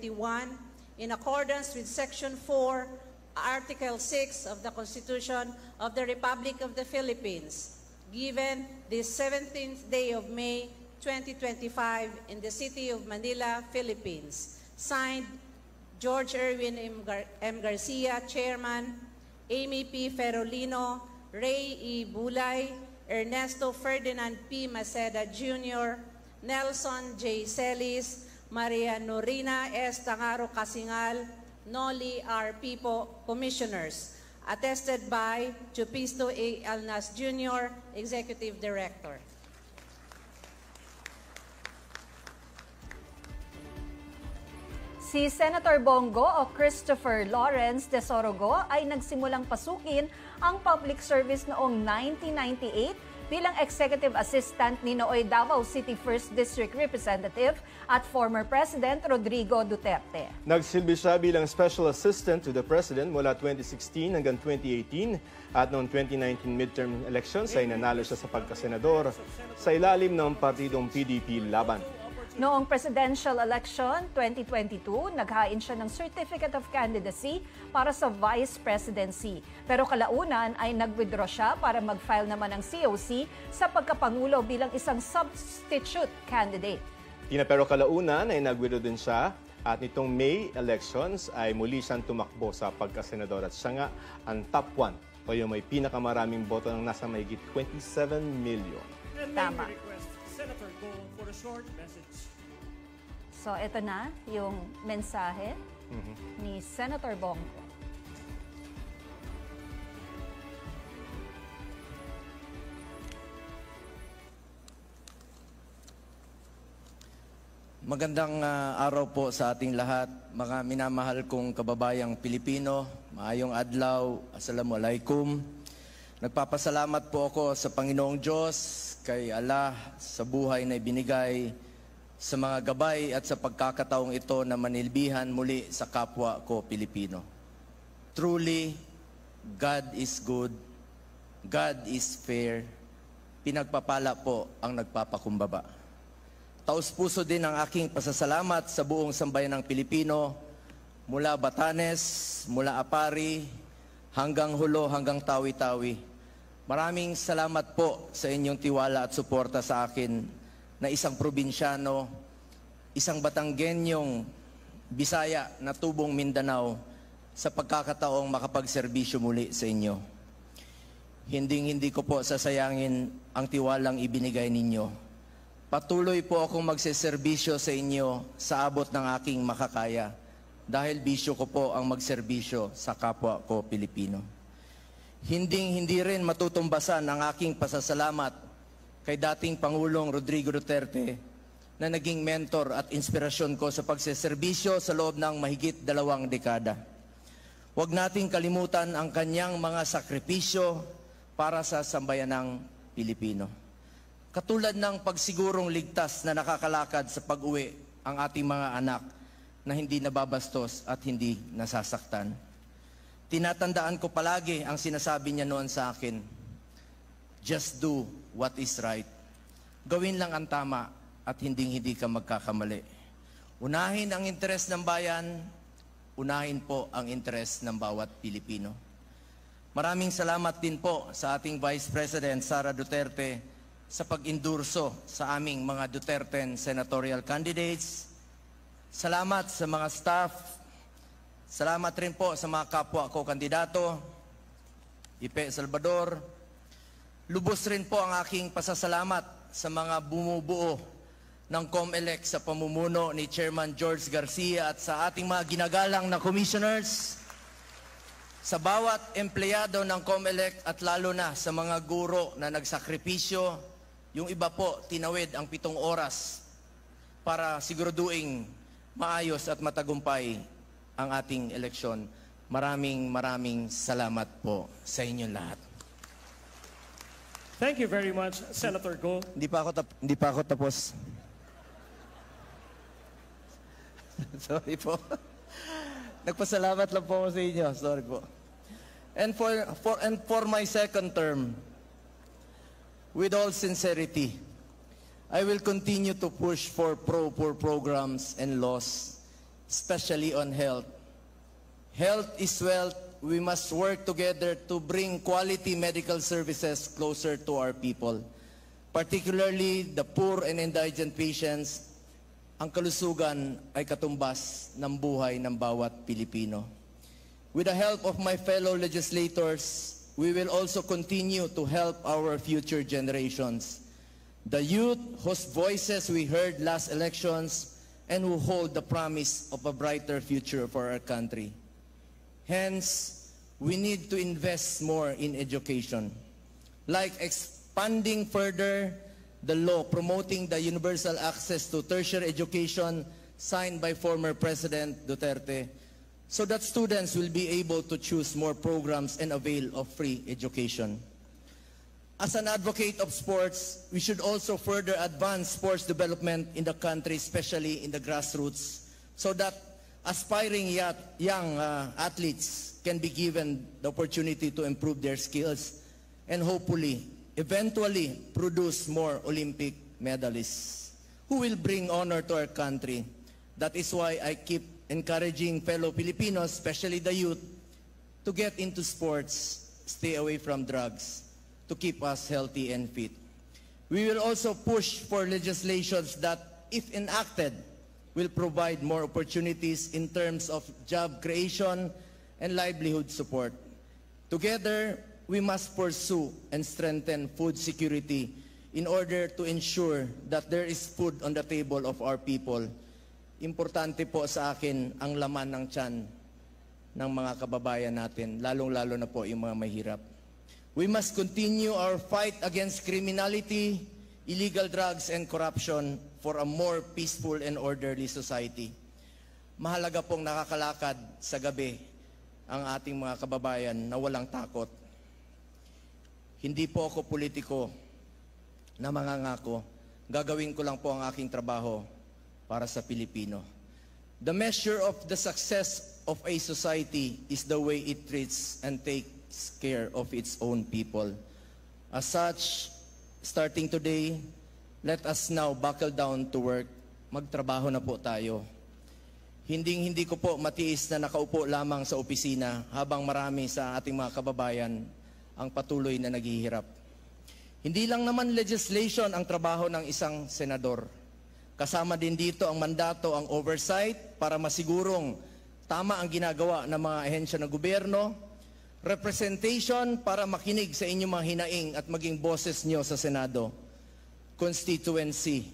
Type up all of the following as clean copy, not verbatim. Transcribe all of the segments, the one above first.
2021, in accordance with Section 4, Article 6 of the Constitution of the Republic of the Philippines, given this 17th day of May 2025 in the city of Manila, Philippines. Signed, George Erwin M. Garcia, Chairman, Amy P. Ferolino, Ray E. Bulay, Ernesto Ferdinand P. Maceda Jr., Nelson J. Celis, Maria Norina S. Tangaro Kasingal, Noli R. Pipo, Commissioners. Attested by Chupisto A. Alnas Jr., Executive Director. Si Senator Bongo o Christopher Lawrence de Sorogo ay nagsimulang pasukin ang public service noong 1998 bilang Executive Assistant ni Nooy Davao City 1st District Representative at former President Rodrigo Duterte. Nagsilbi siya bilang Special Assistant to the President mula 2016 hanggang 2018 at noong 2019 midterm elections ay nanalo siya sa pagkasenador sa ilalim ng partidong PDP Laban. Noong presidential election 2022, naghain siya ng Certificate of Candidacy para sa Vice Presidency. Pero kalaunan ay nag-withdraw siya para mag-file naman ng COC sa pagkapangulo bilang isang substitute candidate. Pero kalaunan ay nag-withdraw din siya at nitong May elections ay muli siyang tumakbo sa pagkasenador at siya nga ang top 1 o yung may pinakamaraming boto ng nasa mahigit 27 million. Tama. Senator Go for a short message. So ito na yung mensahe ni Senator Bongo. Magandang araw po sa ating lahat, mga minamahal kong kababayang Pilipino. Maayong adlaw, assalamualaikum. Nagpapasalamat po ako sa Panginoong Diyos, kay Allah, sa buhay na ibinigay, sa mga gabay at sa pagkakataong ito na manilbihan muli sa kapwa ko Pilipino. Truly, God is good, God is fair, pinagpapala po ang nagpapakumbaba. Taos-puso din ang aking pasasalamat sa buong sambayan ng Pilipino, mula Batanes, mula Apari, hanggang Hulo, hanggang Tawi-Tawi. Maraming salamat po sa inyong tiwala at suporta sa akin na isang probinsyano, isang Batanggenyong Bisaya na tubong Mindanao sa pagkakataong makapagserbisyo muli sa inyo. Hindi ko po sasayangin ang tiwalang ibinigay ninyo. Patuloy po akong magseserbisyo sa inyo sa abot ng aking makakaya dahil bisyo ko po ang magserbisyo sa kapwa ko Pilipino. Hindi rin matutumbasan ang aking pasasalamat kay dating Pangulong Rodrigo Duterte na naging mentor at inspirasyon ko sa pagseserbisyo sa loob ng mahigit 2 dekada. Huwag nating kalimutan ang kanyang mga sakripisyo para sa sambayanang Pilipino. Katulad ng pagsigurong ligtas na nakakalakad sa pag-uwi ang ating mga anak na hindi nababastos at hindi nasasaktan. Tinatandaan ko palagi ang sinasabi niya noon sa akin, just do what is right. Gawin lang ang tama at hindi ka magkakamali. Unahin ang interes ng bayan, unahin po ang interes ng bawat Pilipino. Maraming salamat din po sa ating Vice President Sara Duterte sa pag-endurso sa aming mga Duterten senatorial candidates. Salamat sa mga staff. Salamat rin po sa mga kapwa ko kandidato, Ipe Salvador. Lubos rin po ang aking pasasalamat sa mga bumubuo ng COMELEC sa pamumuno ni Chairman George Garcia at sa ating mga ginagalang na commissioners, sa bawat empleyado ng COMELEC at lalo na sa mga guro na nagsakripisyo. Yung iba po tinawid ang 7 oras para siguraduing maayos at matagumpay ang ating eleksyon. Maraming salamat po sa inyong lahat. Thank you very much, Senator Go. Hindi pa ako tapos. Sorry po. Nagpasalamat lang po ako sa inyo. Sorry po. And for my second term, with all sincerity, I will continue to push for pro-poor programs and laws especially on health. Health is wealth. We must work together to bring quality medical services closer to our people, particularly the poor and indigent patients. Ang kalusugan ay katumbas ng buhay ng bawat Pilipino. With the help of my fellow legislators, we will also continue to help our future generations. The youth whose voices we heard last elections and who hold the promise of a brighter future for our country. Hence, we need to invest more in education, like expanding further the law promoting the universal access to tertiary education signed by former President Duterte, so that students will be able to choose more programs and avail of free education. As an advocate of sports, we should also further advance sports development in the country, especially in the grassroots, so that aspiring young athletes can be given the opportunity to improve their skills and hopefully, eventually, produce more Olympic medalists who will bring honor to our country. That is why I keep encouraging fellow Filipinos, especially the youth, to get into sports, stay away from drugs, to keep us healthy and fit. We will also push for legislations that, if enacted, will provide more opportunities in terms of job creation and livelihood support. Together, we must pursue and strengthen food security in order to ensure that there is food on the table of our people. Importante po sa akin ang laman ng tiyan ng mga kababayan natin, lalong-lalo na po yung mga mahirap. We must continue our fight against criminality, illegal drugs, and corruption for a more peaceful and orderly society. Mahalaga pong nakakalakad sa gabi ang ating mga kababayan na walang takot. Hindi po ako politiko na mangangako. Gagawin ko lang po ang aking trabaho para sa Pilipino. The measure of the success of a society is the way it treats and takes care of its own people. As such, starting today, let us now buckle down to work. Magtrabaho na po tayo. Hindi ko po matiis na nakaupo lamang sa opisina habang marami sa ating mga kababayan ang patuloy na naghihirap. Hindi lang naman legislation ang trabaho ng isang senador. Kasama din dito ang mandato, ang oversight para masigurong tama ang ginagawa ng mga ahensya ng gobyerno, representation para makinig sa inyong mga hinaing at maging boses nyo sa Senado, constituency,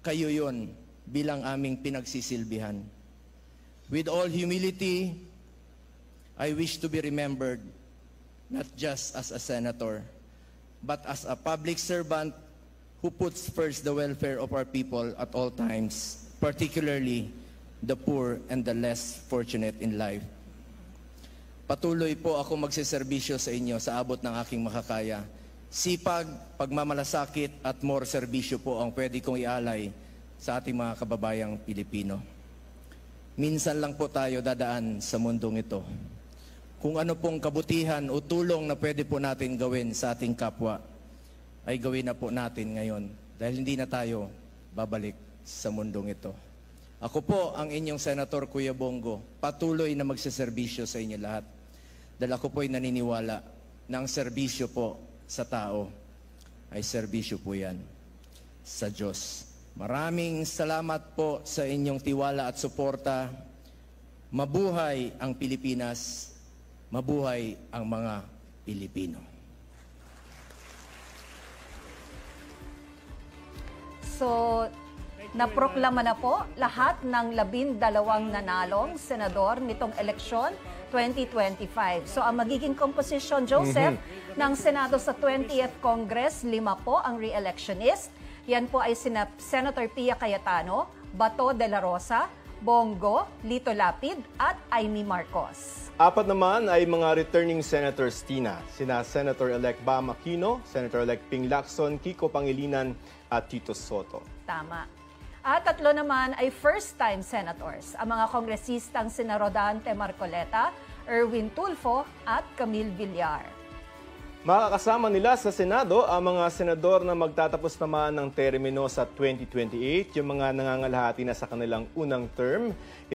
kayo yon bilang aming pinagsisilbihan. With all humility, I wish to be remembered not just as a senator, but as a public servant who puts first the welfare of our people at all times, particularly the poor and the less fortunate in life. Patuloy po ako magsiservisyo sa inyo sa abot ng aking makakaya. Sipag, pagmamalasakit at more serbisyo po ang pwede kong ialay sa ating mga kababayang Pilipino. Minsan lang po tayo dadaan sa mundong ito. Kung ano pong kabutihan o tulong na pwede po natin gawin sa ating kapwa, ay gawin na po natin ngayon dahil hindi na tayo babalik sa mundong ito. Ako po ang inyong Senator Kuya Bongo, patuloy na magsiservisyo sa inyo lahat. Dahil ako po'y naniniwala na ang serbisyo po sa tao ay serbisyo po yan sa Diyos. Maraming salamat po sa inyong tiwala at suporta. Mabuhay ang Pilipinas. Mabuhay ang mga Pilipino. So, naproklama na po lahat ng 12 nanalong senador nitong eleksyon 2025. So, ang magiging komposisyon, Joseph, ng Senado sa 20th Congress, 5 po ang re-electionist. Yan po ay sina Senator Pia Cayetano, Bato de la Rosa, Bongo, Lito Lapid, at Amy Marcos. 4 naman ay mga returning senators, Tina. Sina Senator-elect Bam Aquino, Senator-elect Ping Lacson, Kiko Pangilinan, at Tito Soto. Tama. At 3 naman ay first-time senators, ang mga kongresistang sina Rodante Marcoleta, Erwin Tulfo, at Camille Villar. Makakasama nila sa Senado ang mga senador na magtatapos naman ng termino sa 2028, yung mga nangangalahati na sa kanilang unang term.